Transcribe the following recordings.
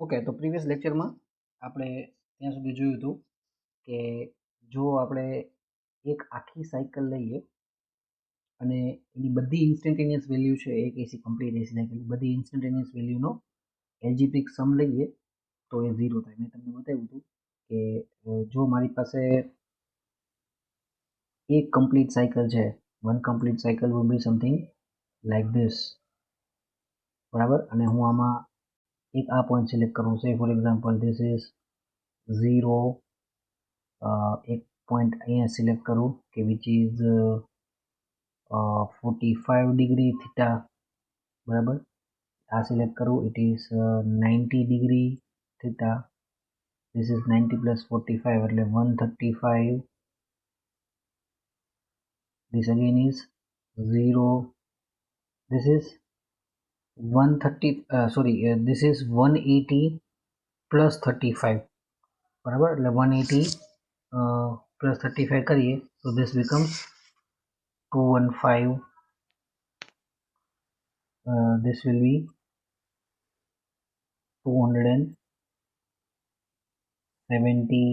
Okay, તો previous લેક્ચરમાં આપણે ત્યાં સુધી જોયું હતું કે જો આપણે એક આખી સાયકલ લઈએ અને એની બધી ઇન્સ્ટન્ટેનિયસ વેલ્યુ છે એક એસી કમ્પ્લીટ એસી સાયકલ બધી ઇન્સ્ટન્ટેનિયસ વેલ્યુનો એલ્જિબ્રિક સમ લઈએ તો એ 0 થાય. મેં તમને બતાવ્યું હતું કે જો મારી પાસે એક કમ્પ્લીટ સાયકલ છે, one complete cycle will be something like this, બરાબર. અને હું આમાં એક આ પોઈન્ટ સિલેક્ટ કરું છે, ફોર એક્ઝામ્પલ ધીસ ઇઝ 0, એક પોઈન્ટ અહીંયા સિલેક્ટ કરું કે વિચ ઇઝ 45 ડિગ્રી થીટા, બરાબર. આ સિલેક્ટ કરું, it is 90 degree theta, this is 90 plus 45 એટલે 135, this again is 0, this is 130 this is 180 plus 35, બરાબર. એટલે 180 plus 35 કરીએ તો this becomes 215, this will be 270,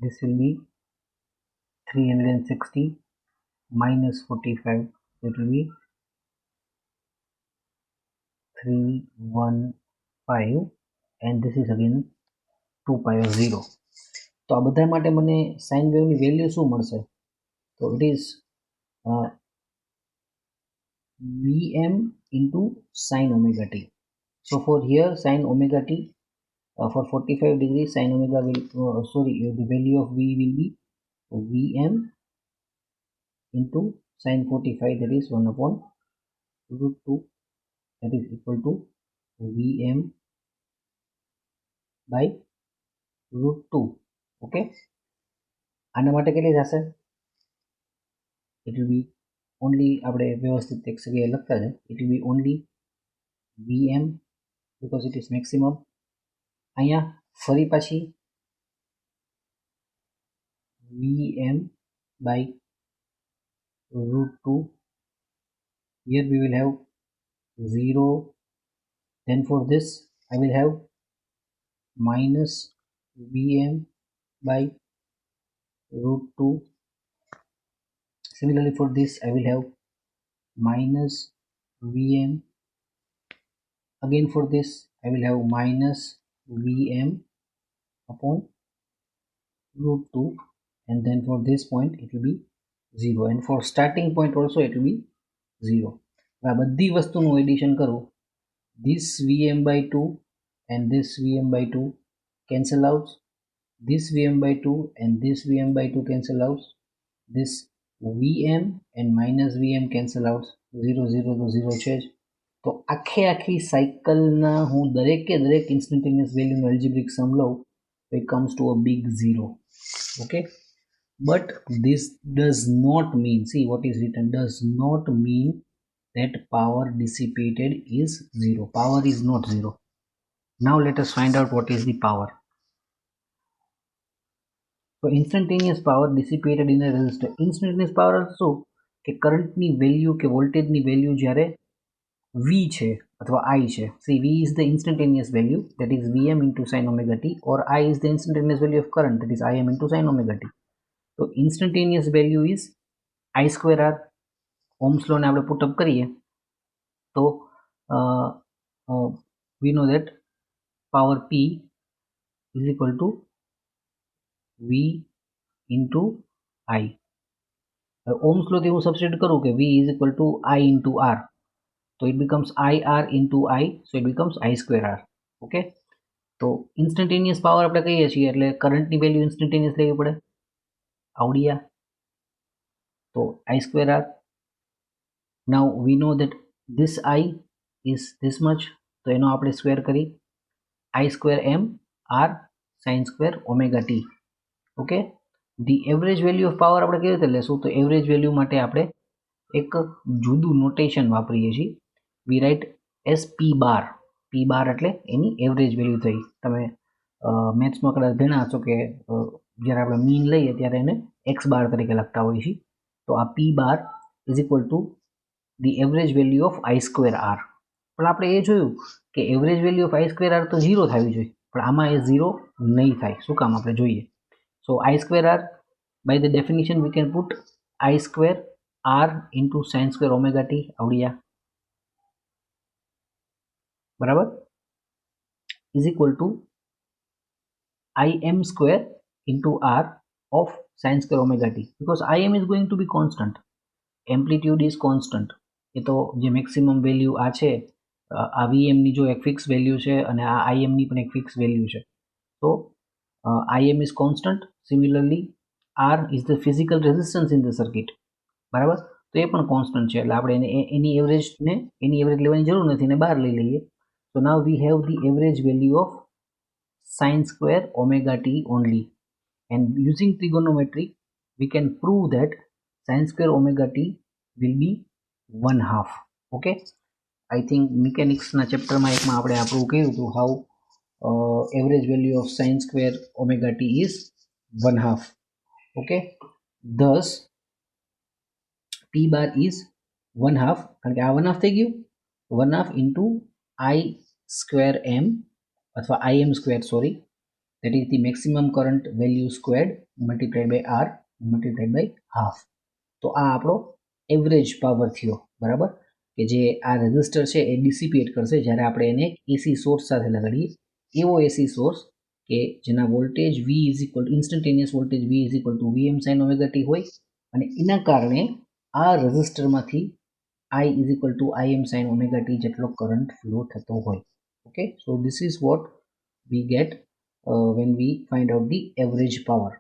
this will be 360 minus 45, it will be 315 and this is again 2 pi of 0. તો આ બધા માટે મને સાઇન વેવની વેલ્યુ શું મળશે? તો it is Vm into sin omega t. So for here sin omega t, for 45 degrees sin omega will the value of V will be Vm into sin 45, that is 1 upon root 2, that is equal to Vm by root 2. Okay, આના માટે કેટલી થશે? It will be only, આપણે વ્યવસ્થિત એક જગ્યાએ લખતા છે, it will be only Vm because it is maximum. અહીંયા ફરી પાછી Vm by root 2. Here we will have 0. Then for this I will have minus Vm by root 2. Similarly for this I will have minus Vm. Again for this I will have minus Vm upon root 2, and then for this point it will be 0, and for starting point also it will be 0. આ બધી વસ્તુનું addition કરું, this Vm by 2 and this Vm by 2 cancel out, this Vm by 2 and this Vm by 2 cancel out, this Vm and minus Vm cancel out, 0 0 તો 0 છે જ. તો આખી સાયકલના હું દરેકે દરેક ઇન્સ્ટન્ટેનિયસ વેલ્યુનો એલ્જિબ્રિક સમ લઉં તો it comes to a big 0. Okay, but this does not mean, see what is written, does not mean that power dissipated is 0. Power is not 0. Now let us find out what is the power. So instantaneous power dissipated in a resistor. Instantaneous power also કે કરંટની value કે વોલ્ટેજની value જ્યારે V છે અથવા I છે. See, V is the instantaneous value, that is Vm into sin omega t, or I is the instantaneous value of current, that is Im into sin omega t. So instantaneous value is I square R. Ohm's law ને આપણે put up કરીએ તો we know that power P is equal to V into I. Ohm's law થી હું substitute કરું કે V is equal to I into R, so it becomes IR into I, so it becomes I square R. Okay, તો instantaneous power આપણે કહીએ છીએ એટલે કરંટની વેલ્યુ ઇન્સ્ટન્ટેનિયસ લેવી પડે, આવડ્યા. તો I square R. Now we know that this I is this much, તો એનો આપણે સ્ક્વેર કરી I square M R sin square omega t. Okay, the average value of power આપણે કેવી રીતે લેશું? તો એવરેજ વેલ્યુ માટે આપણે એક જુદું નોટેશન વાપરીએ છીએ. વી રાઇટ એસ પી બાર. પી બાર એટલે એની એવરેજ વેલ્યુ થઈ. તમે મેથ્સમાં કદાચ ભણ્યા હશો કે જ્યારે આપણે મીન લઈએ ત્યારે એને એક્સ બાર તરીકે લખતા હોઈએ છીએ. તો આ P bar is equal to the average value of I square r. પણ આપણે એ જોયું કે average value of I square r તો 0 થવી જોઈએ, પણ આમાં એ 0 નહીં થાય. શું કામ આપણે જોઈએ. સો I square r, by the definition we can put I square r into sin square omega t આવડ્યા, બરાબર, is equal to Im square into r of sin square omega t, because Im is going to be constant, amplitude is constant. એ તો જે maximum value આ છે, આ Vm ની જો એક fix value છે અને આ Im ની પણ એક ફિક્સ વેલ્યુ છે. તો Im is constant, similarly R is the physical resistance in the circuit, બરાબર. તો એ પણ કોન્સ્ટન્ટ છે, એટલે આપણે એની એવરેજ લેવાની જરૂર નથી ને બહાર લઈ લઈએ. So now we have the average value of sin square omega t only, and using trigonometry we can prove that sin square omega t will be 1/2. okay, I think mechanics ના chapter માં એકમાં આપણે આ prove કર્યું હતું, how average value of sin square omega t is 1/2. okay, thus t bar is 1/2, કારણ કે આ 1/2 થઈ ગયું, 1/2 into I square m અથવા Im square, sorry, that is the maximum current value squared multiplied by r multiplied by half. તો આ આપણો average power થયો, બરાબર, કે જે આ રેઝિસ્ટર છે એ ડિસિપેટ કરશે જ્યારે આપણે એને એસી સોર્સ સાથે લગાડીએ. એવો એસી સોર્સ કે જેના voltage v is equal instantaneous voltage v is equal two vm sin omega t હોય, અને એના કારણે આ રેઝિસ્ટરમાંથી I is equal two Im sin omega t જેટલો કરંટ ફ્લો થતો હોય. Okay, so this is vote we get when we find out the average power.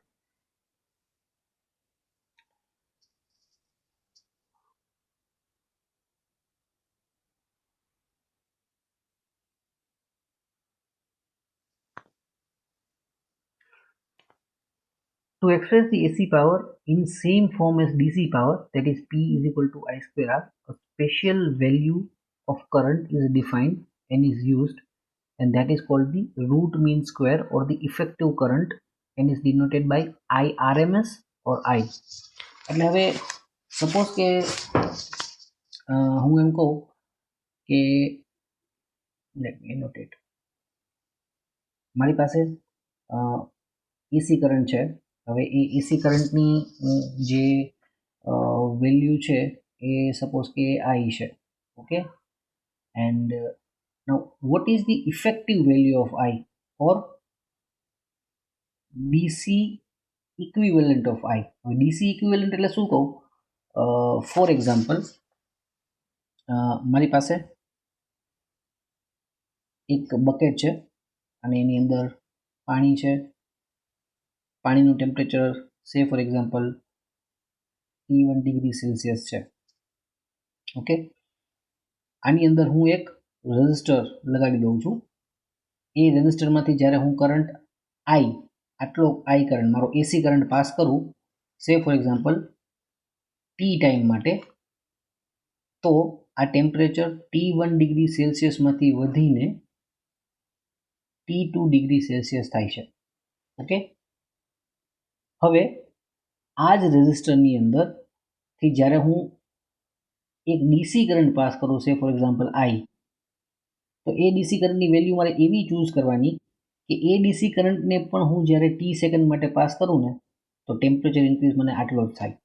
To express the AC power in same form as DC power, that is P is equal to I square R, a special value of current is defined and is used, and that is called the root mean square or the effective current, and is denoted by IRMS or I. એટલે હવે suppose કે હું એમ કહું કે let me notate, મારી પાસે AC current છે. હવે એ એસી કરંટની જે વેલ્યુ છે એ સપોઝ કે I છે. Okay, and now what is the effective value of I or DC equivalent of I? DC equivalent એટલે શું કહું, ફોર એક્ઝામ્પલ મારી પાસે એક બકેટ છે અને એની અંદર પાણી છે, પાણીનું ટેમ્પરેચર સે for example T1 degree Celsius છે. ઓકે, આની અંદર હું એક રેઝિસ્ટર લગાડી દઉં છું. એ રેઝિસ્ટરમાંથી જ્યારે હું કરંટ I, આટલો I કરંટ મારો એસી કરંટ પાસ કરું, સે ફોર એક્ઝામ્પલ ટી ટાઈમ માટે, તો આ ટેમ્પરેચર T1 ડિગ્રી સેલ્સિયસમાંથી વધીને T2 ડિગ્રી સેલ્સિયસ થાય છે. ઓકે, હવે આ જ રેઝિસ્ટરની અંદરથી જ્યારે હું એક ડીસી કરંટ પાસ કરું, સે ફોર એક્ઝામ્પલ I, તો એ ડીસી કરંટની વેલ્યુ મારે એવી ચૂઝ કરવાની કે એ ડીસી કરંટને પણ હું જ્યારે ટી સેકન્ડ માટે પાસ કરું ને તો ટેમ્પરેચર ઇન્ક્રીઝ મને આટલો જ થાય.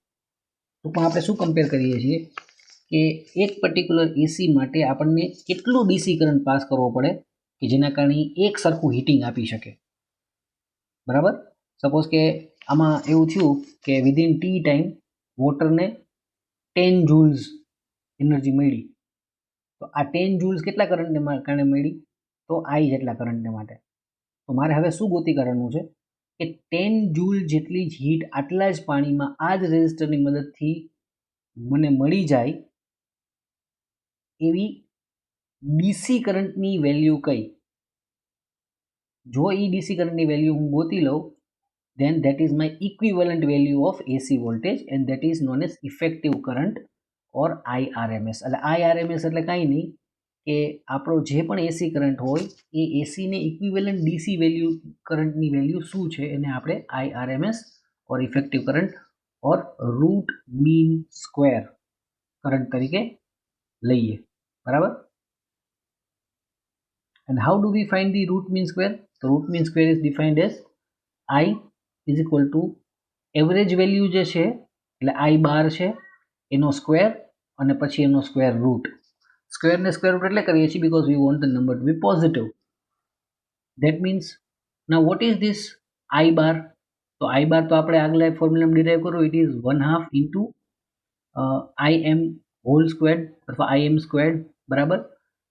તો પણ આપણે શું કમ્પેર કરીએ છીએ કે એક પર્ટિક્યુલર એસી માટે આપણને કેટલું ડીસી કરંટ પાસ કરવો પડે કે જેના કારણે એક સરખું હીટિંગ આપી શકે, બરાબર. સપોઝ કે આમાં એવું થયું કે વિધિન ટી ટાઈમ વોટરને 10 જૂલ્સ એનર્જી મળી, તો આ 10 જૂલ્સ કેટલા કરંટને કારણે મળી, તો I જેટલા કરંટને માટે. તો મારે હવે શું ગોતી કાઢવાનું છે કે 10 જૂલ જેટલી જ હીટ આટલા જ પાણીમાં આ જ રેઝિસ્ટરની મદદથી મને મળી જાય એવી ડીસી કરંટની વેલ્યુ કઈ. જો એ ડીસી કરંટની વેલ્યુ હું ગોતી લઉં, then that is my equivalent value of AC voltage, and that is known as effective current or IRMS. એટલે IRMS એટલે કાંઈ નહીં કે આપણો જે પણ એસી કરંટ હોય એ એસીને ઇક્વિવેલન્ટ ડીસી વેલ્યુ કરંટની વેલ્યુ શું છે એને આપણે IRMS ઓર ઇફેક્ટિવ કરંટ ઓર રૂટ મીન સ્ક્વેર કરંટ તરીકે લઈએ, બરાબર. And how do we find the root mean square? The root mean square is defined as I is equal to average value જે છે એટલે I બાર છે એનો સ્ક્વેર અને પછી એનો સ્ક્વેર રૂટ. સ્ક્વેરને સ્ક્વેર રૂટ એટલે કરીએ છીએ because we want the number to be positive. That means now what is this I bar? તો I bar તો આપણે આગલા ફોર્મ્યુલામાં ડિરાઈવ કરો, it is 1/2 into im whole squared અથવા im squared, બરાબર.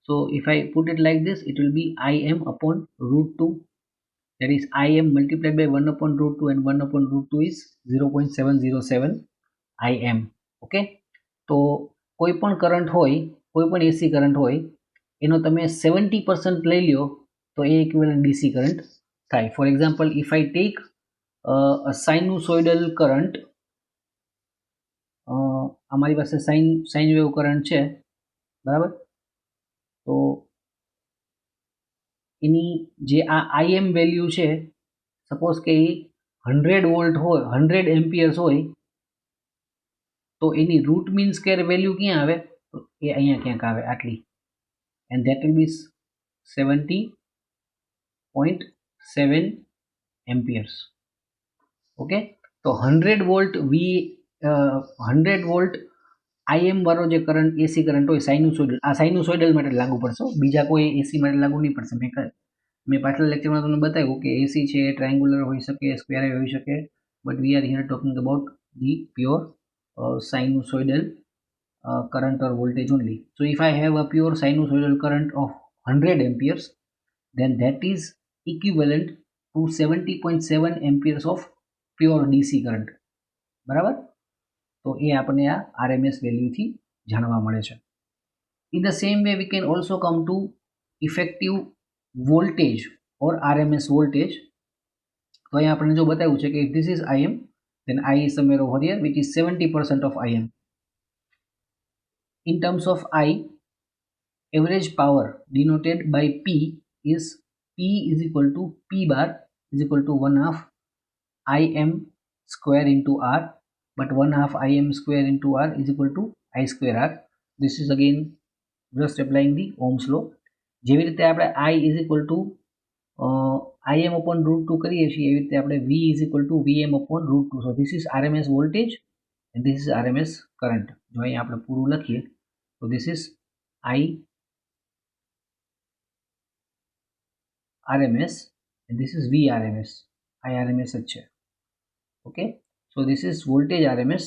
So if I put it like this, it will be im upon root 2, that is im multiplied by 1 upon root 2, and 1 upon root 2 is 0.707 im. okay, તો કોઈ પણ current હોય, કોઈ પણ એસી current હોય એનો તમે 70% લઈ લ્યો તો એ ઇક્વિવેલન્ટ ડીસી કરંટ થાય. For example, if I take a sinusoidal current, અમારી પાસે સાઇન વેવ કરંટ છે, બરાબર. તો એની જે આ આઈએમ વેલ્યુ છે, સપોઝ કે એ 100 વોલ્ટ હોય, 100 એમ્પિયર્સ હોય, તો એની રૂટ મીન સ્ક્વેર વેલ્યુ ક્યાં આવે? તો એ અહીંયા ક્યાંક આવે, આટલી, and that will be 70.7 amperes. Okay, તો 100 વોલ્ટ 100 વોલ્ટ આઈએમ વાળો જે કરંટ, એસી કરંટ હોય સાઇનુસોઇડલ, આ સાઇનુસોઇડલ માટે લાગુ પડશે, બીજા કોઈ એસી માટે લાગુ નહીં પડશે. મેં પાછલા લેક્ચરમાં તમને બતાવ્યું કે એસી છે ટ્રાયંગ્યુલર હોઈ શકે, સ્ક્વેર હોઈ શકે, but we are here talking about the pure sinusoidal current or voltage only. So if I have a pure sinusoidal current of 100 amperes, then that is equivalent to 70.7 amperes of pure DC current, બરાબર. તો એ આપણને આ RMS વેલ્યુથી જાણવા મળે છે. In the same way we can also come to effective voltage or RMS voltage. તો અહીંયા આપણે જો બતાવ્યું છે કે if this is IM, then I is somewhere over here, which is 70% of IM. In terms of I, average power denoted by P is equal to P bar is equal to 1/2 IM square into R, but 1/2 IM square into R is equal to I square R. This is again just applying the Ohm's law. જેવી રીતે આપણે I is equal to IM upon root 2 કરીએ છીએ, એવી રીતે આપણે V is equal to VM upon root 2. So this is RMS voltage and this is RMS current. જો અહીં આપણે પૂરું લખીએ તો this is I RMS and this is V RMS. I RMS જ છે. Okay, so this is voltage RMS,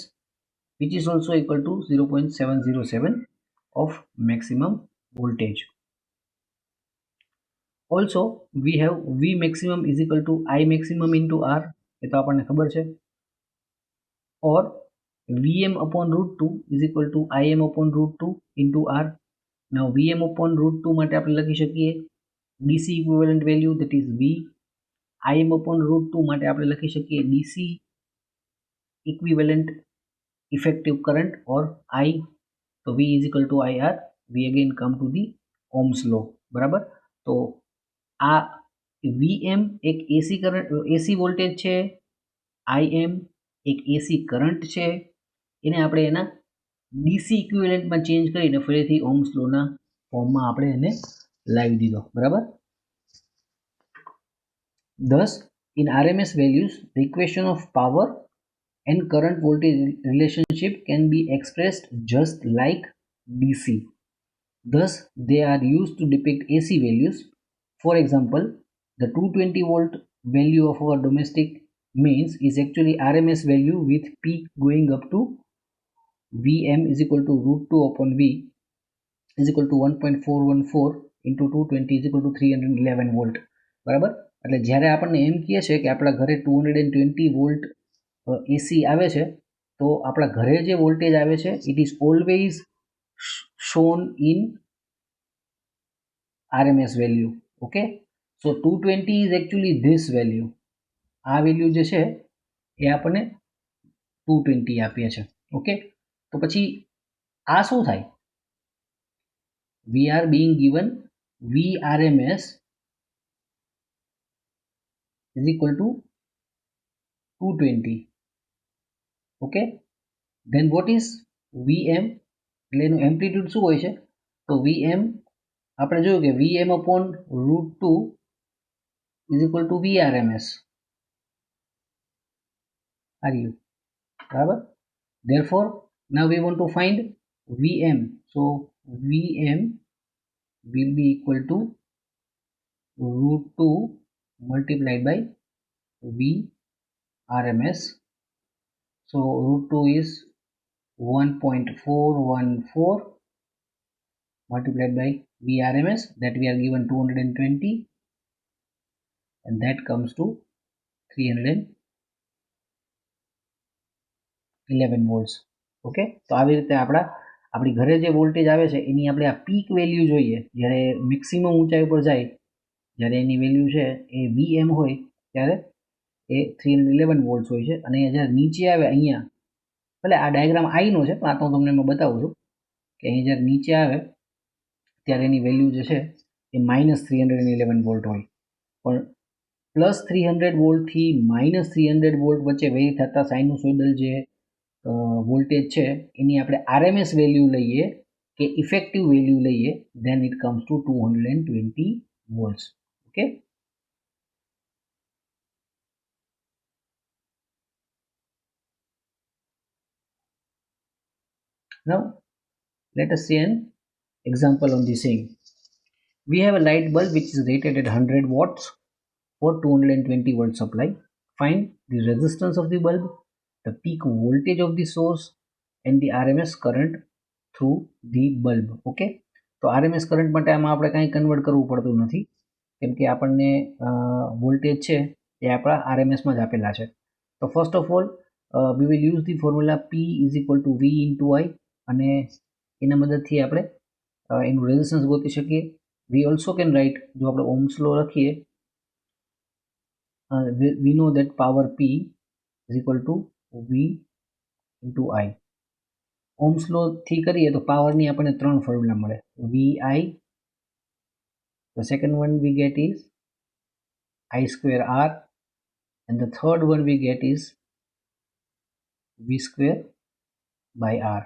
which is also equal to 0.707 of maximum voltage. Also we have V maximum is equal to I maximum into R, એ તો આપણને ખબર છે, or VM upon root 2 is equal to IM upon root 2 into R. Now VM upon root 2 માટે આપણે લખી શકીએ DC equivalent value, that is V. IM upon root 2 માટે આપણે લખી શકીએ DC equivalent effective current or I. So V is equal to IR. We again come to the Ohm's law, બરાબર. તો આ VM એક એસી કરંટ, એસી વોલ્ટેજ છે, IM એક એસી કરંટ છે, એને આપણે એના ડીસી ઇક્વિવેલન્ટમાં ચેન્જ કરીને ફરીથી ઓહ્મ્સ લોના ફોર્મમાં આપણે એને લાવી દીધો, બરાબર. Thus in RMS values the equation of power and current voltage relationship can be expressed just like DC. Thus they are used to depict AC values. For example, the 220 volt value of our domestic mains is actually RMS value with peak going up to VM is equal to root 2 upon V is equal to 1.414 into 220 is equal to 311 volt, બરાબર. એટલે જ્યારે આપણને એમ કહે છે કે આપણા ઘરે 220 volt એસી આવે છે, તો આપણા ઘરે જે વોલ્ટેજ આવે છે it is always shown in RMS value. Okay, so 220 is actually this value, આ વેલ્યુ જે છે એ આપણને 220 આપીએ છે. ઓકે, તો પછી આ શું થાય? we are being given VRMS is equal to 220. Okay, then what is VM? એટલે એનું એમ્પ્લિટ્યુડ શું હોય છે? તો Vm આપણે જોયું કે Vm upon √2 is equal to Vrms. RU. બરાબર? Therefore, now we want to find Vm. So Vm will be equal to √2 multiplied by Vrms. So √2 is 1.414 multiplied by Vrms, that we are given 220, and that comes to 311 volts. Okay, તો આવી રીતે આપણી ઘરે જે voltage આવે છે એની આપણે આ પીક વેલ્યુ જોઈએ. જ્યારે મેક્સિમમ ઊંચાઈ ઉપર જાય, જ્યારે એની વેલ્યુ છે એ Vm હોય ત્યારે એ 311 વોલ્ટ્સ હોય છે. અને જ્યારે નીચે આવે અહીંયા, ભલે આ ડાયાગ્રામ આઈનો છે પણ આ તો તમને મેં બતાવું છું કે અહીં જ્યારે નીચે આવે ત્યારે એની વેલ્યુ જે છે એ -311 વોલ્ટ હોય. પણ +300 વોલ્ટથી -300 વોલ્ટ વચ્ચે વેરી થતા સાઇનુસોઇડલ જે વોલ્ટેજ છે એની આપણે RMS વેલ્યુ લઈએ કે ઇફેક્ટિવ વેલ્યુ લઈએ, then it comes to 220 volts. Okay. Now let us see an example on the same. We have a light bulb which is rated at 100 watts for 220 volt supply. Find the resistance of the bulb, the peak voltage of the source, and the RMS current through the bulb. Okay, તો RMS current માટે આમાં આપણે કાંઈ convert કરવું પડતું નથી, કેમ કે આપણને વોલ્ટેજ છે એ આપણા RMSમાં જ આપેલા છે. તો first of all we will use the formula P is equal to V into I, અને એના મદદથી આપણે એનું રેઝિસ્ટન્સ ગોતી શકીએ. We also can write, જો આપણે ઓહ્મ્સ લો લખીએ, we know that power P is equal to V into I. Ohm's law થી કરીએ તો પાવરની આપણને ત્રણ ફોર્મ્યુલા મળે. VI, the second one we get is I square R, and the third one we get is V square by R.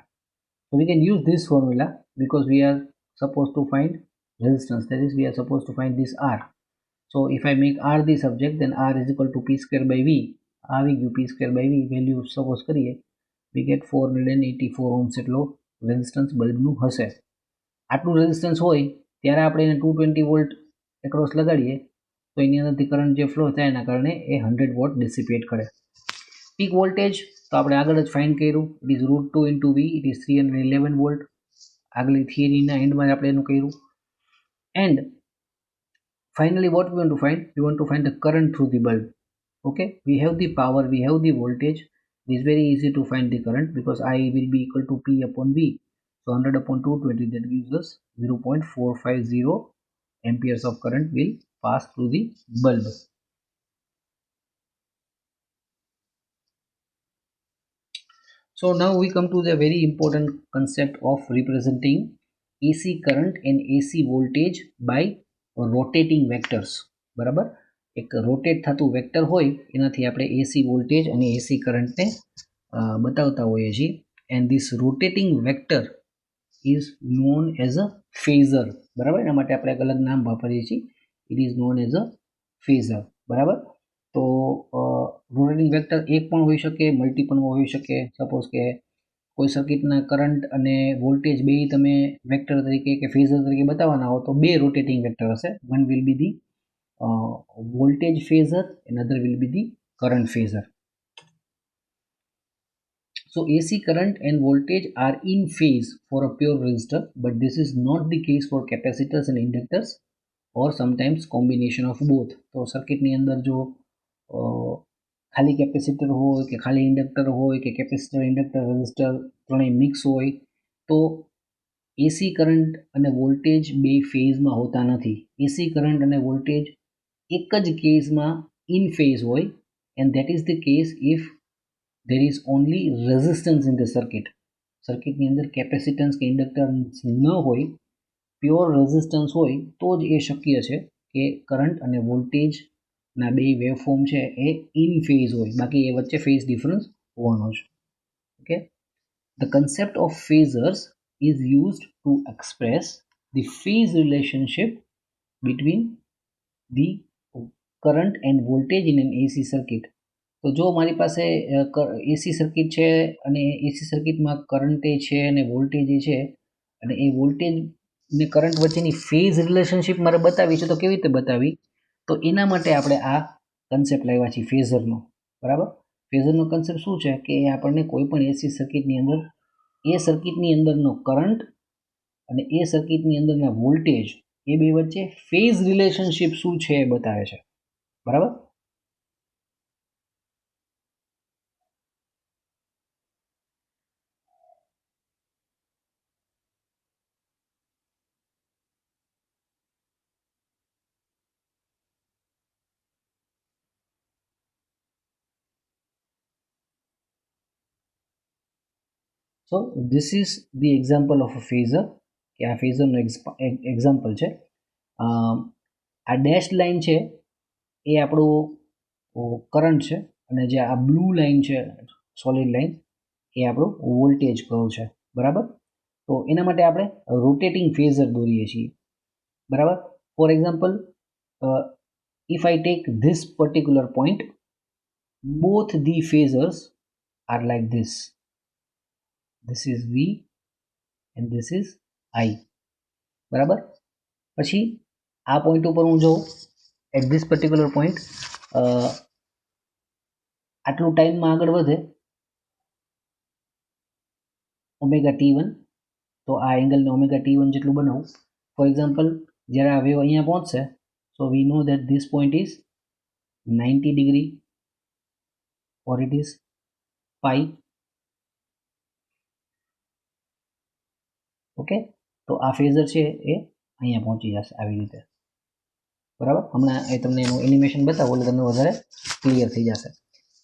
So we can use this formula because we are supposed to find resistance, that is we are supposed to find this R. So if I make R the subject, then R is equal to P square by V. આવી ગયું P square by V value suppose કરીએ, we get 484 ohms એટલો resistance બલ્બનું હશે. આટલું resistance હોય ત્યારે આપણે એને 220 વોલ્ટ એક્રોસ લગાડીએ તો એની અંદરથી કરંટ જે ફ્લો થાય એના કારણે એ 100 વોટ ડિસિપેટ કરે. પીક વોલ્ટેજ તો આપણે આગળ જ ફાઇન્ડ કર્યું, it is √2 into V, it is 311 volt. આગલી થિયરીના એન્ડમાં આપણે એનું કર્યું. And finally what we want to find? We want to find the current through the bulb. Okay, we have the power, we have the voltage. It is very easy to find the current because I will be equal to P upon V. So 100 upon 220, that gives us 0.450 amperes of current will pass through the bulb. So now we come to the very important concept of representing AC current and AC voltage by rotating vectors. બરાબર, એક rotate થતું vector હોય એનાથી આપણે AC voltage અને એસી કરંટને બતાવતા હોઈએ છીએ. And this rotating vector is known as a phasor. બરાબર, એના માટે આપણે એક અલગ નામ વાપરીએ છીએ, it is known as a phasor. બરાબર, તો રોટેટિંગ વેક્ટર એક પણ હોઈ શકે, મલ્ટીપલ હોઈ શકે. સપોઝ કે કોઈ સર્કિટના કરંટ અને વોલ્ટેજ બે તમે વેક્ટર તરીકે કે ફેઝર તરીકે બતાવવાના હો તો બે રોટેટિંગ વેક્ટર હશે. One will be the voltage phasor and other will be the current phasor. So AC current and voltage are in phase for a pure resistor, but this is not the case for capacitors and inductors, or sometimes combination of both. તો સર્કિટની અંદર જો ખાલી capacitor હોય કે ખાલી inductor હોય કે કેપેસિટર ઇન્ડક્ટર રેઝિસ્ટર ત્રણેય મિક્સ હોય તો એસી કરંટ અને વોલ્ટેજ બે ફેઝમાં હોતા નથી. એસી કરંટ અને વોલ્ટેજ એક જ કેસમાં ઇન ફેઝ હોય, and that is the case if there is only resistance in the circuit. સર્કિટની અંદર કેપેસિટન્સ કે ઇન્ડક્ટન્સ ન હોય, પ્યોર રેઝિસ્ટન્સ હોય તો જ એ શક્ય છે કે કરંટ અને વોલ્ટેજના બે વેવફોર્મ છે એ ઇન ફેઝ હોય, બાકી એ વચ્ચે ફેઝ ડિફરન્સ હોવાનો છે. Okay, the concept of phasors is used to express the phase relationship between the current and voltage in an AC circuit. તો જો મારી પાસે એસી સર્કિટ છે અને એસી સર્કિટમાં કરંટ છે અને વોલ્ટેજ છે અને એ વોલ્ટેજ ને કરંટ વચ્ચેની ફેઝ રિલેશનશિપ મારે બતાવી છે, તો કેવી રીતે બતાવી? તો એના માટે આપણે આ કન્સેપ્ટ લાવ્યા છીએ ફેઝરનો. બરાબર, ફેઝરનો કન્સેપ્ટ શું છે કે આપણને કોઈ પણ એસી સર્કિટની અંદર એ સર્કિટની અંદરનો કરંટ અને એ સર્કિટની અંદરના વોલ્ટેજ એ બે વચ્ચે ફેઝ રિલેશનશિપ શું છે એ બતાવે છે. બરાબર, so this is the example of a phasor કે આ ફેઝરનો એક્ઝામ્પલ છે. આ ડેશ લાઈન છે એ આપણું કરંટ છે અને જે આ બ્લુ લાઈન છે સોલિડ લાઈન એ આપણું વોલ્ટેજ કર્વ છે. બરાબર, તો એના માટે આપણે રોટેટિંગ ફેઝર દોરીએ છીએ. બરાબર, for example if I take this particular point, both the phasors are like this. This is V and this is I. બરાબર, પછી આ પોઈન્ટ ઉપર હું જોઉં એટ ધીસ પર્ટિક્યુલર પોઈન્ટ આટલું ટાઈમમાં આગળ વધે ઓમેગા T1, તો આ એંગલને ઓમેગા T1 જેટલું બનાવું. ફોર એક્ઝામ્પલ જ્યારે આ વેવ અહીંયા પહોંચશે, so we know that this point is 90 degree or it is pi. ઓકે, તો આ ફેઝર છે એ અહીંયા પહોંચી જશે આવી રીતે. બરાબર, હમણાં એ તમને એનું એનિમેશન બતાવો એટલે તમને વધારે ક્લિયર થઈ જશે.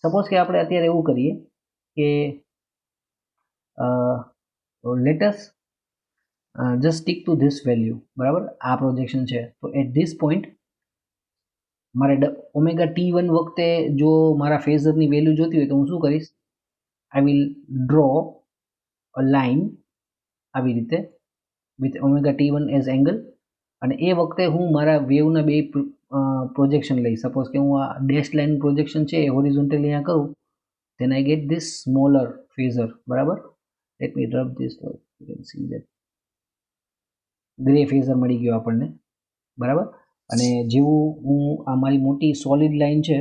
સપોઝ કે આપણે અત્યારે એવું કરીએ કે lettuce just stick two this value. બરાબર, આ પ્રોજેક્શન છે, તો એટ ધીસ પોઈન્ટ મારે ઓમેગા T1 વખતે જો મારા ફેઝરની વેલ્યુ જોતી હોય તો હું શું કરીશ? I will draw a line આવી રીતે with omega T1 as angle, અને એ વખતે હું મારા વેવના બે પ્રોજેક્શન લઈ. સપોઝ કે હું આ ડેશ લાઈન પ્રોજેક્શન છે એ હોરિઝોન્ટલી અહીંયા કરું, then I get this smaller phasor. બરાબર, let me rub this so you can see that grey phasor મળી ગયો આપણને. બરાબર, અને જેવું હું આ મારી મોટી સોલિડ લાઈન છે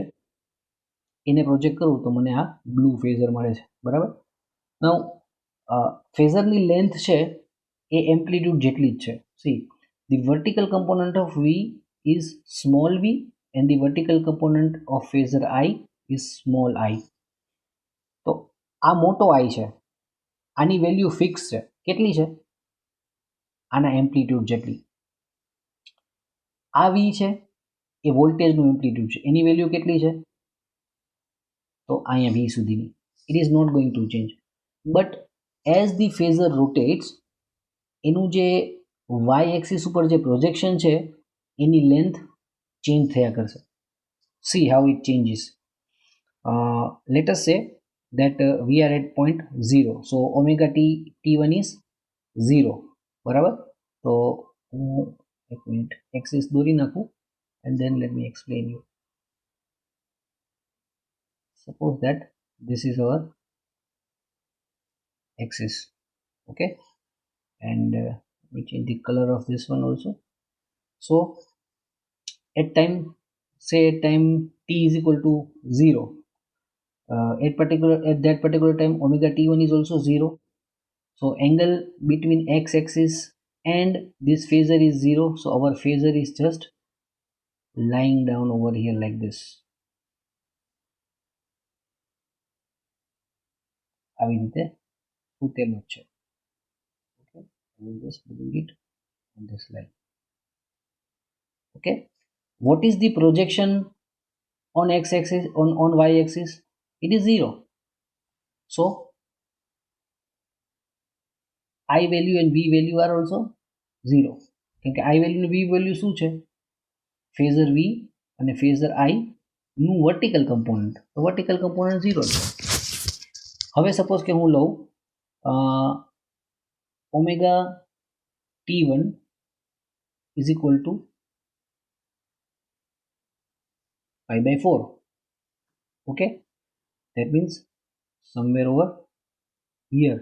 એને પ્રોજેક્ટ કરું તો મને આ બ્લુ ફેઝર મળે છે. બરાબર, નાઉ ફેઝરની લેન્થ છે એ એમ્પ્લિટ્યુડ જેટલી જ છે. C, the vertical component of V is small v and the vertical component of phasor I is small I. તો આ મોટો I છે, આની વેલ્યુ ફિક્સ છે. કેટલી છે? આના એમ્પ્લિટ્યુડ જેટલી. આ V છે એ વોલ્ટેજનું એમ્પ્લિટ્યુડ છે, એની વેલ્યુ કેટલી છે? તો અહીંયા V સુધીની. It is not going to change, but as the phasor rotates એનું જે વાય એક્સિસ ઉપર જે પ્રોજેક્શન છે એની લેન્થ ચેન્જ થયા કરશે. C how it changes. Let us સે that we are at point 0, so omega T1 is 0. બરાબર, તો હું એક મિનિટ એક્સિસ દોરી નાખું and then let me explain you. Suppose that this is our axis, okay, and we change the color of this one also. So at time, say at time t is equal to 0, at that particular time omega T1 is also 0, so angle between x-axis and this phasor is 0, so our phasor is just lying down over here like this. આવી રીતે ઉતેલું છે. Okay, I will just bring it on this line. Okay, what is the projection on x-axis, on y-axis? It is 0. So I value and V value are also 0. કેમ કે I value અને V value શું છે? Phasor V અને phasor I નું vertical component, તો vertical component 0 છે. હવે સપોઝ કે હું લઉં omega t1 is equal to pi by 4. Okay, that means somewhere over here.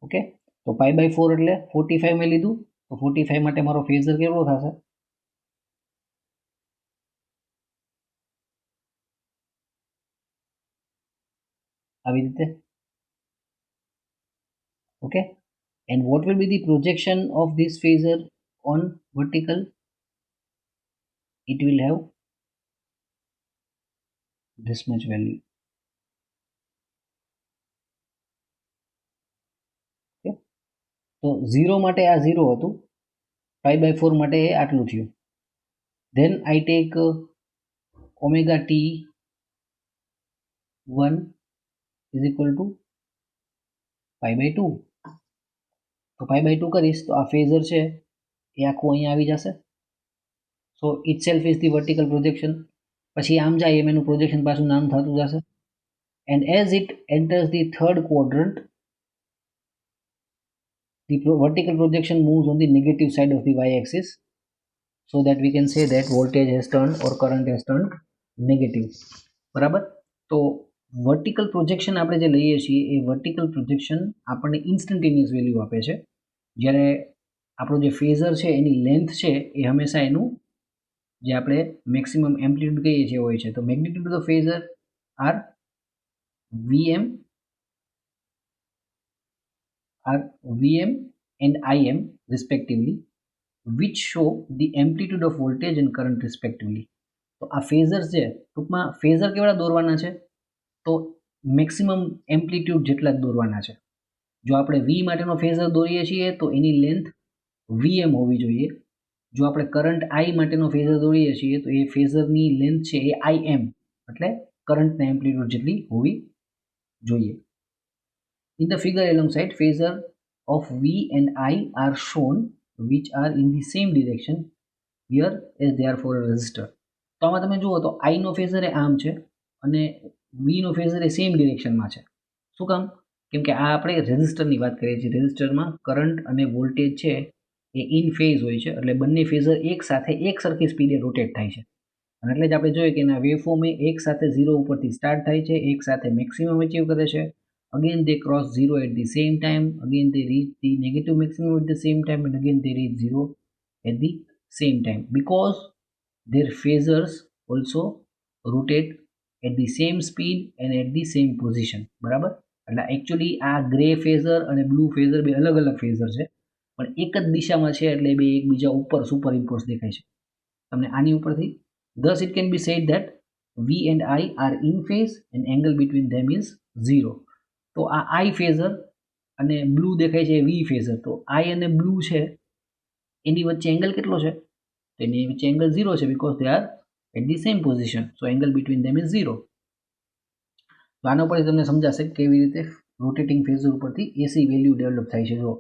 Okay, તો pi by 4 એટલે 45 મેં લીધું, તો 45 માટે મારો ફેઝર કેવો થશે? આવી રીતે. Okay, and what will be the projection of this phasor on vertical? It will have this much value. Okay, તો 0 માટે આ 0 હતું, pi by 4 માટે એ આટલું થયું. Then I take omega t1 is equal to pi by 2. તો pi by 2 કરીશ તો આ ફેઝર છે એ આખું અહીંયા આવી જશે. So it self is the vertical projection. પછી આમ જાય એમ એનું પ્રોજેક્શન પાછું નામ થતું જશે. And as it enters the third quadrant, the vertical projection moves on the negative side of the y-axis, so that we can say that voltage has turned or current has turned negative. બરાબર. તો vertical projection આપણે જે લઈએ છીએ એ vertical projection આપણને instantaneous value આપે છે, જ્યારે આપણો જે ફેઝર છે એની લેન્થ છે એ હંમેશા એનું જે આપણે મેક્સિમમ એમ્પ્લિટ્યુડ કહીએ છીએ હોય છે. તો magnitude of the phasor are VM and IM respectively, which show the amplitude of voltage and current respectively. તો આ ફેઝર છે, ટૂંકમાં ફેઝર કેવડા દોરવાના છે? તો મેક્સિમમ એમ્પ્લિટ્યુડ જેટલા જ દોરવાના છે. જો આપણે V માટેનો ફેઝર દોરીએ છીએ તો એની લેન્થ VM હોવી જોઈએ. જો આપણે કરંટ I માટેનો ફેઝર દોરીએ છીએ તો એ ફેઝરની લેન્થ છે એ IM એટલે કરંટના એમ્પ્લિટ્યુડ જેટલી હોવી જોઈએ. In the figure alongside, phasor of V and I are shown, which are in the same direction here as they are for a resistor. તો આમાં તમે જુઓ તો I નો ફેઝર એ આમ છે અને V નો ફેઝર એ સેમ ડિરેક્શનમાં છે. શું કામ? કેમ કે આ આપણે રેઝિસ્ટરની વાત કરીએ છીએ. રેઝિસ્ટરમાં કરંટ અને વોલ્ટેજ છે એ ઇન ફેઝ હોય છે, એટલે બંને ફેઝર એક સાથે એક સરખી સ્પીડે રોટેટ થાય છે. અને એટલે જ આપણે જોઈએ કે એના વેવફોર્મ એક સાથે 0 ઉપરથી સ્ટાર્ટ થાય છે, એક સાથે મેક્સિમમ અચીવ કરે છે. Again they cross 0 at the same time, again they reach the negative maximum at the same time, and again they reach 0 at the same time, because their phasors also rotate at the same speed and at the same position. બરાબર. એટલે actually આ grey phasor અને blue phasor બે અલગ અલગ phasor છે, પણ એક જ દિશામાં છે એટલે બે એકબીજા ઉપર સુપર ઇમ્પોઝ દેખાય છે તમને આની ઉપરથી. Thus it can be said that V and I are in phase and angle between them is 0. તો આ I ફેઝર અને બ્લુ દેખાય છે V ફેઝર. તો I અને બ્લુ છે એની વચ્ચે એંગલ કેટલો છે? તો એની વચ્ચે એંગલ 0 છે, because they are at the same position. So angle between them is 0. તો આના પરથી તમને સમજાશે કેવી રીતે રોટેટિંગ ફેઝર ઉપરથી એસી વેલ્યુ ડેવલપ થાય છે. જો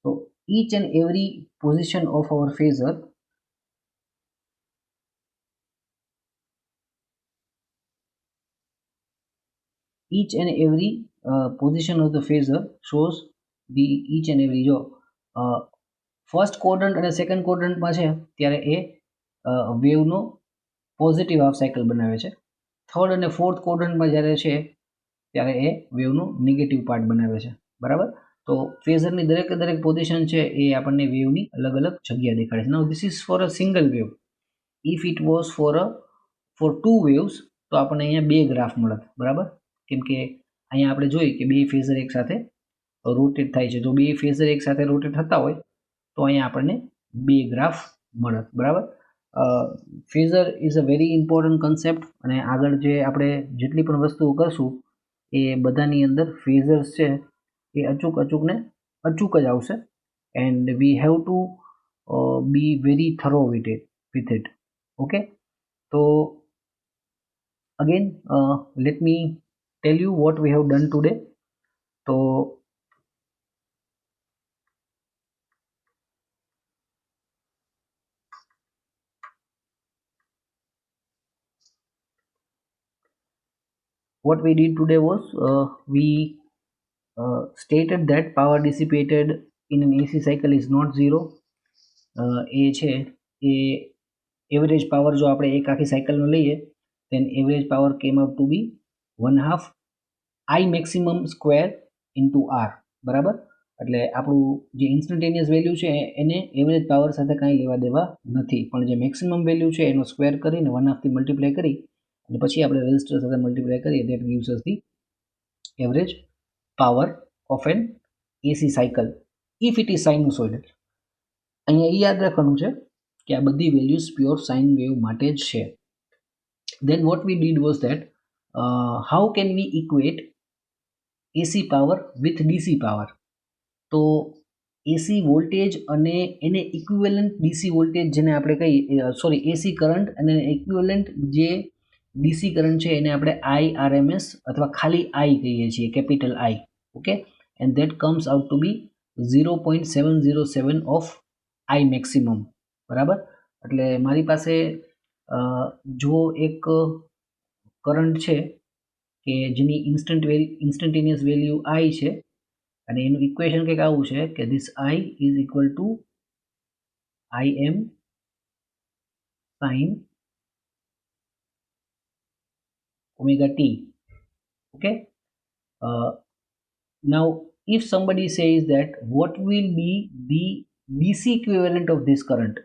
તો each and every position of our phasor position of the phasor shows the each and every. જો ફર્સ્ટ ક્વોડ્રન્ટ અને સેકન્ડ ક્વોડ્રન્ટમાં છે ત્યારે એ વેવનો પોઝિટિવ હાફ સાયકલ બનાવે છે. થર્ડ અને ફોર્થ ક્વોડ્રન્ટમાં જ્યારે છે ત્યારે એ વેવનો નેગેટિવ પાર્ટ બનાવે છે. બરાબર. તો ફેઝરની દરેક પોઝિશન છે એ આપણને વેવની અલગ અલગ જગ્યા દેખાડે છે. Now this is for a single wave. If it was for two waves તો આપણને અહીંયા બે ગ્રાફ મળત. બરાબર. કેમ કે અહીંયા આપણે જોઈએ કે બે ફેઝર એક સાથે રોટેટ થાય છે. જો બે ફેઝર એક સાથે રોટેટ થતા હોય તો અહીંયા આપણને બે ગ્રાફ મળત. બરાબર. Phasor is a very important concept, અને આગળ જે આપણે જેટલી પણ વસ્તુઓ કરશું એ બધાની અંદર ફેઝર્સ છે એ અચૂક જ આવશે. And we have to be very થરો with it. Okay, so again let me tell you what we have done today. So what we did today was we stated that power dissipated in an AC cycle is not zero. એ છે એ average power જો આપણે એક આખી સાયકલનો લઈએ then average power came out to be 1/2 I maximum square into R, બરાબર. એટલે આપણું જે ઇન્સ્ટન્ટેનિયસ વેલ્યુ છે એને એવરેજ પાવર સાથે કાંઈ લેવા દેવા નથી, પણ જે મેક્સિમમ વેલ્યુ છે એનો સ્ક્વેર કરીને 1/2 થી મલ્ટીપ્લાય કરી અને પછી આપણે રેઝિસ્ટર સાથે મલ્ટીપ્લાય કરીએ that gives us the average power of an AC cycle if it is sinusoidal. અહીંયા એ યાદ રાખવાનું છે કે આ બધી વેલ્યુઝ પ્યોર સાઇન વેવ માટે જ છે. Then what we did was that how can we equate AC power with DC power? તો AC વોલ્ટેજ અને એને ઇક્વિવેલન્ટ DC વોલ્ટેજ જેને આપણે કહીએ AC કરંટ અને ઇક્વિવેલન્ટ જે DC કરંટ છે એને આપણે IRMS અથવા ખાલી I કહીએ છીએ, capital I. Okay, and that comes out to be 0.707 of I maximum, બરાબર. એટલે મારી પાસે જો એક કરંટ છે કે જેની ઇન્સ્ટન્ટેનિયસ વેલ્યુ I છે અને એનું ઇક્વેશન કંઈક આવું છે કે this I is equal two IM sin omega t. Okay, now if somebody says that what will be the DC equivalent of this current,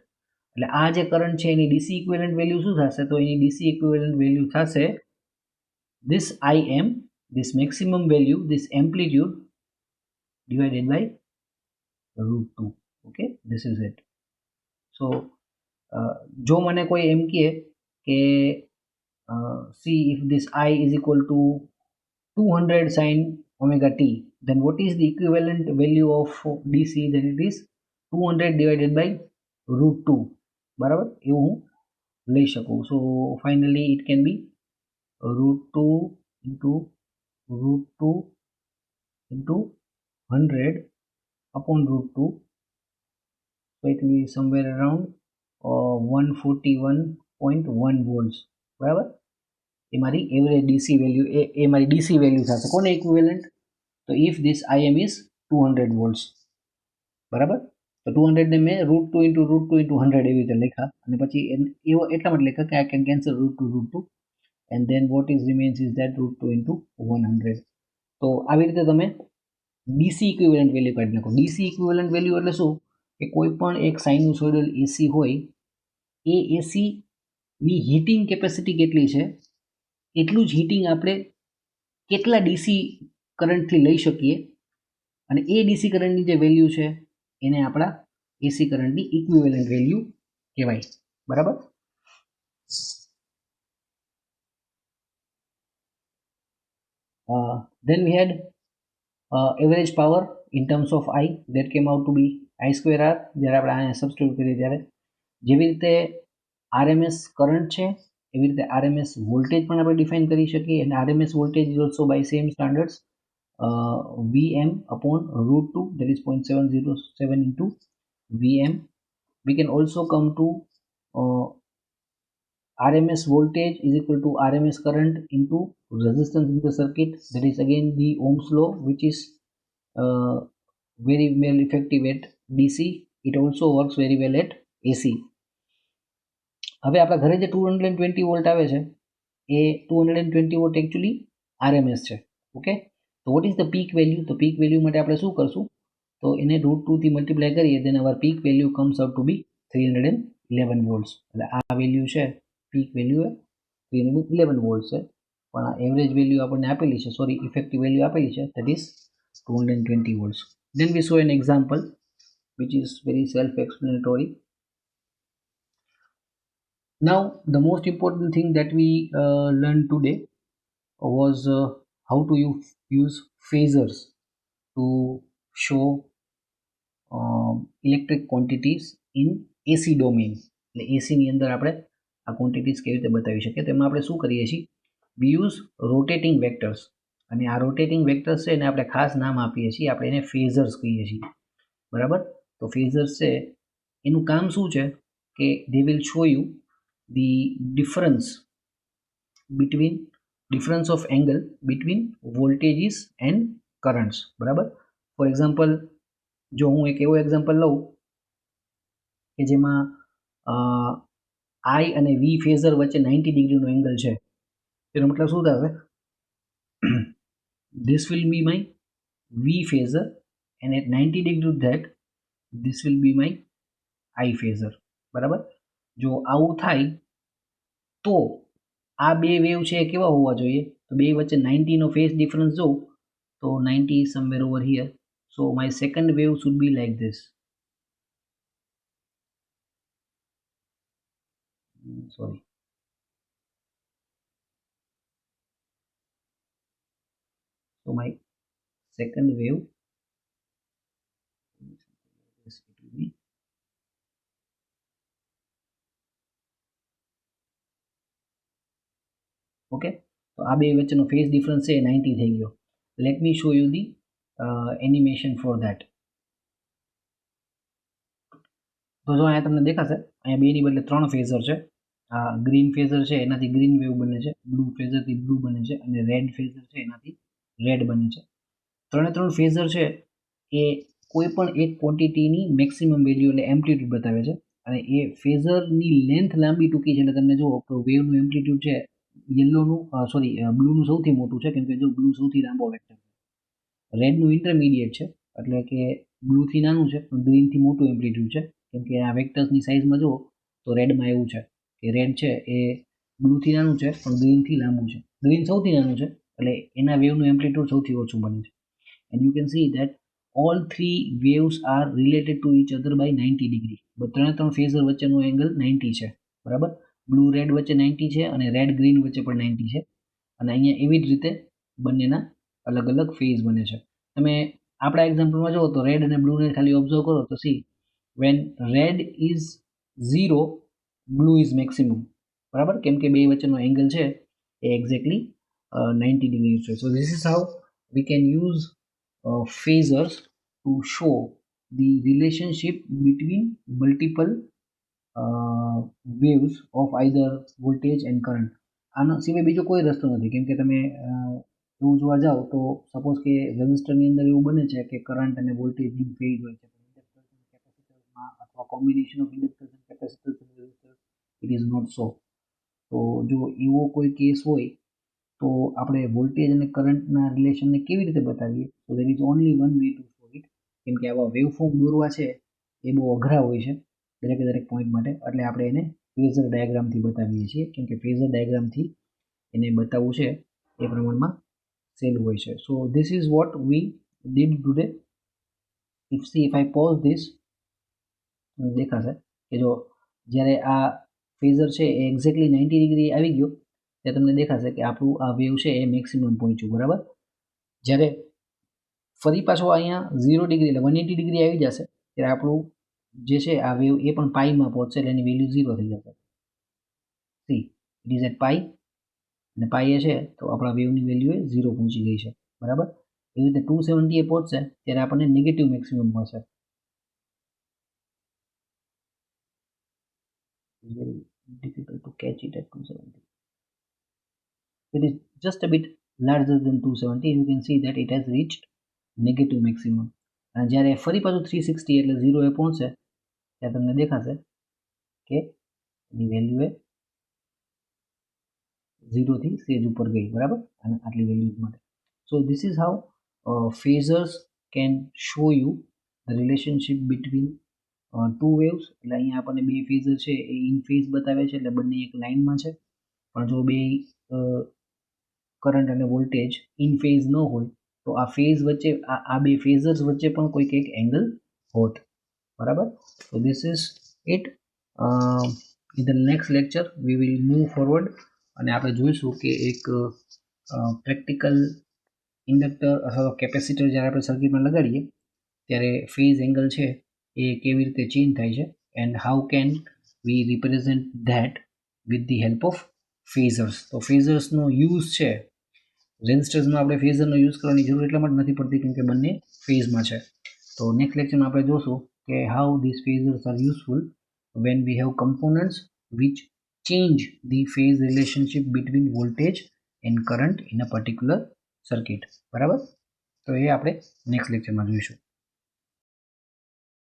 એટલે આ જે કરંટ છે એની DC equivalent વેલ્યુ શું થશે? તો એની DC equivalent વેલ્યુ થશે this IM, this maximum value, this amplitude divided by √2. Okay, this is it. So જો મને કોઈ એમ કહે કે see if this I is equal to 200 sin omega t, then what is the equivalent value of DC? Then it is 200 divided by √2, બરાબર, એવું હું લઈ શકું. So finally it can be √2 into √2 into 100 upon √2. So it will be somewhere around 141.1 volts, બરાબર. એ મારી average DC value, એ મારી DC value થશે. કોને ઇક્વિવેલન્ટ? તો ઇફ ધીસ IM ઇઝ 200 વોલ્ટ્સ, બરાબર. તો 200 ને મેં √2 into √2 into 100 એવી રીતે લખ્યા અને પછી એવો એટલા માટે લખ્યા કે I can cancel √2 and then what is remains is that √2 into 100. તો આવી રીતે તમે DC ઇક્વિવેલન્ટ વેલ્યુ કાઢી નાખો. DC ઇક્વિવેલન્ટ વેલ્યુ એટલે શું કે કોઈ પણ એક સાઇનુસોઇડલ AC હોય એ AC ની હીટિંગ કેપેસિટી કેટલી છે એટલું જ હીટિંગ આપણે કેટલા DC કરંટથી લઈ શકીએ અને એ DC કરંટની જે વેલ્યુ છે એને આપણા AC કરંટની ઇક્વિવેલન્ટ વેલ્યુ કહેવાય, બરાબર. Then we had average power in terms of I, that came out to be I square R. જ્યારે આપણે અહીંયા સબસ્ટિટ્યુટ કરીએ ત્યારે જેવી રીતે RMS કરંટ છે એવી રીતે RMS વોલ્ટેજ પણ આપણે ડિફાઇન કરી શકીએ અને RMS voltage is also by same standards VM upon √2, that is 0.707 into VM. We can also come to RMS voltage is equal to RMS current into resistance in the circuit, that is again the Ohm's law, which is very well effective at DC. It also works very well at AC. હવે આપણા ઘરે જે 220 volt આવે છે એ 220 volt actually RMS છે. Okay, તો what is the peak value? તો peak value માટે આપણે શું કરશું? તો એને √2 થી મલ્ટીપ્લાય કરીએ then our peak value comes out to be 311 volts. એટલે આ વેલ્યુ છે પીક વેલ્યુ 311 વોલ્ટ છે, પણ આ એવરેજ વેલ્યુ આપણને આપેલી છે, સોરી ઇફેક્ટિવ વેલ્યુ આપેલી છે, that is 220 volts. Then we saw an example which is very self-explanatory. Now the most important thing that we learned today was how to use phasors to show electric quantities in AC domain. એટલે AC ની અંદર આપણે આ quantities કેવી રીતે બતાવી શકીએ? તેમાં આપણે શું કરીએ છીએ? we use rotating vectors, અને આ રોટેટિંગ વેક્ટર્સ છે એને આપણે ખાસ નામ આપીએ છીએ, આપણે એને ફેઝર્સ કહીએ છીએ, બરાબર. તો ફેઝર્સ છે એનું કામ શું છે કે they will show you the difference of angle between voltages and currents, બરાબર. ફોર એક્ઝામ્પલ, જો હું એક એવો એક્ઝામ્પલ લઉં કે જેમાં આઈ અને વી ફેઝર વચ્ચે 90 ડિગ્રીનો એંગલ છે, એનો મતલબ શું થશે? this will be my V phasor and at 90 degree to that this will be my I phasor, બરાબર. જો આવું થાય તો આ બે વેવ છે એ કેવા હોવા જોઈએ? તો બે વચ્ચે 90 નો ફેઝ ડિફરન્સ જો તો 90 is somewhere over here, so my second wave should be like this. Sorry, so my second wave, it will be okay. તો આ બે વચ્ચેનો ફેઝ ડિફરન્સ છે 90 થઈ ગયો. Let me show you the animation for that. તો જો અહીંયા તમને દેખાશે, અહીંયા બેની બદલે 3 ફેઝર છે. આ ગ્રીન ફેઝર છે એનાથી ગ્રીન વેવ બને છે, બ્લુ ફેઝરથી બ્લુ બને છે, અને રેડ ફેઝર છે એનાથી રેડ બને છે. 3 ફેઝર છે એ કોઈ પણ એક ક્વોન્ટિટીની મેક્સિમમ વેલ્યુ એટલે એમ્પ્લિટ્યુડ બતાવે છે, અને એ ફેઝરની લેન્થ લાંબી ટૂંકી છે. એટલે તમને જુઓ કે વેવનું એમ્પ્લિટ્યુડ છે યલોનું બ્લુનું સૌથી મોટું છે, કેમ કે જો બ્લુ સૌથી લાંબો વેક્ટર છે. રેડનું ઇન્ટરમીડિયેટ છે, એટલે કે બ્લુથી નાનું છે પણ ગ્રીનથી મોટું એમ્પ્લિટ્યુડ છે, કેમ કે આ વેક્ટર્સની સાઇઝમાં જુઓ તો રેડમાં એવું છે કે રેડ છે એ બ્લુથી નાનું છે પણ ગ્રીનથી લાંબુ છે. ગ્રીન સૌથી નાનું છે એટલે એના વેવનું એમ્પ્લિટ્યુડ સૌથી ઓછું બને છે. and you can see that all three waves are related to each other by 90 degree. ત્રણ ફેઝર વચ્ચેનો એંગલ 90 છે, બરાબર. બ્લુ રેડ વચ્ચે 90 છે અને રેડ ગ્રીન વચ્ચે પણ 90 છે, અને અહીંયા એવી જ રીતે બંનેના અલગ અલગ ફેઝ બને છે. તમે આપણા એક્ઝામ્પલમાં જુઓ તો રેડ અને બ્લુને ખાલી ઓબ્ઝર્વ કરો તો C when red is 0 blue is maximum, બરાબર, કેમ કે બે વચ્ચેનો એંગલ છે એ એક્ઝેક્ટલી 90 ડિગ્રી છે. so this is how we can use phasors to show the relationship between multiple waves of either voltage and current. આના સિવાય બીજો કોઈ રસ્તો નથી, કેમ કે તમે એવું જોવા જાઓ તો સપોઝ કે રેઝિસ્ટરની અંદર એવું બને છે કે કરંટ અને વોલ્ટેજ ઇન ફેઝ હોય છે, કેપેસિટરમાં અથવા combination of inductors and capacitors and resistors it is not so. તો જો એવો કોઈ કેસ હોય તો આપણે વોલ્ટેજ અને કરંટના રિલેશનને કેવી રીતે બતાવીએ? તો there is only one way to show it, કેમ કે આવા વેવફોર્મ દોરવા છે એ બહુ અઘરા હોય છે દરેક પોઈન્ટ માટે, એટલે આપણે એને ફેઝર ડાયાગ્રામથી બતાવીએ છીએ, કેમ કે ફેઝર ડાયાગ્રામથી એને બતાવવું છે એ પ્રમાણમાં સહેલું હોય છે. So this is what we did today. If I pause this, દેખાશે કે જો જ્યારે આ ફેઝર છે એ એક્ઝેક્ટલી 90 ડિગ્રી આવી ગયો ત્યારે તમને દેખાશે કે આપણું આ વેવ છે એ મેક્સિમમ પહોંચ્યું, બરાબર. જ્યારે ફરી પાછો અહીંયા 0 ડિગ્રી એટલે 180 ડિગ્રી આવી જશે ત્યારે આપણું જે છે આ વેવ એ પણ પાઈમાં પહોંચશે, એટલે એની વેલ્યુ 0 થઈ જશે. સી ઇટ ઇઝ એટ પાઈ, અને પાઈ એ છે તો આપણા વેવની વેલ્યુ એ 0 પહોંચી ગઈ છે, બરાબર. એવી રીતે 270 એ પહોંચશે ત્યારે આપણને નેગેટિવ મેક્સિમમ મળશે. Very difficult to catch it at 270. It is just a bit larger than 270. You can see that it has reached negative maximum. અને જ્યારે ફરી પાછું 360 એટલે 0 એ પહોંચશે ત્યારે તમને દેખાશે કે એની વેલ્યુ એ 0 થી સેજ ઉપર ગઈ, બરાબર, અને આટલી વેલ્યુઝ માટે. So this is how phasors can show you the relationship between two waves. એટલે અહીંયા આપણને બે ફેઝર છે એ ઇન ફેઝ બતાવે છે, એટલે બંને એક લાઇનમાં છે. પણ જો બે કરંટ અને વોલ્ટેજ ઇન ફેઝ ન હોય તો આ ફેઝ વચ્ચે આ બે ફેઝર્સ વચ્ચે પણ કોઈક એક એંગલ હોત, બરાબર. so this is it. In the next lecture we will move forward અને આપણે જોઈશું કે એક પ્રેક્ટિકલ ઇન્ડક્ટર અથવા કેપેસિટર જ્યારે આપણે સર્કિટમાં લગાડીએ ત્યારે ફેઝ એંગલ છે એ કેવી રીતે ચેન્જ થાય છે, and how can we represent that with the help of phasors. તો ફેઝર્સનો યુઝ છે, રેઝિસ્ટર્સમાં આપણે ફેઝરનો યુઝ કરવાની જરૂર એટલા માટે નથી પડતી કેમ કે બંને ફેઝમાં છે. તો નેક્સ્ટ લેક્ચરમાં આપણે જોશું કે how this phasors are useful when we have components which change the phase relationship between voltage and current in a particular circuit, બરાબર. તો એ આપણે નેક્સ્ટ લેક્ચરમાં જોઈશું.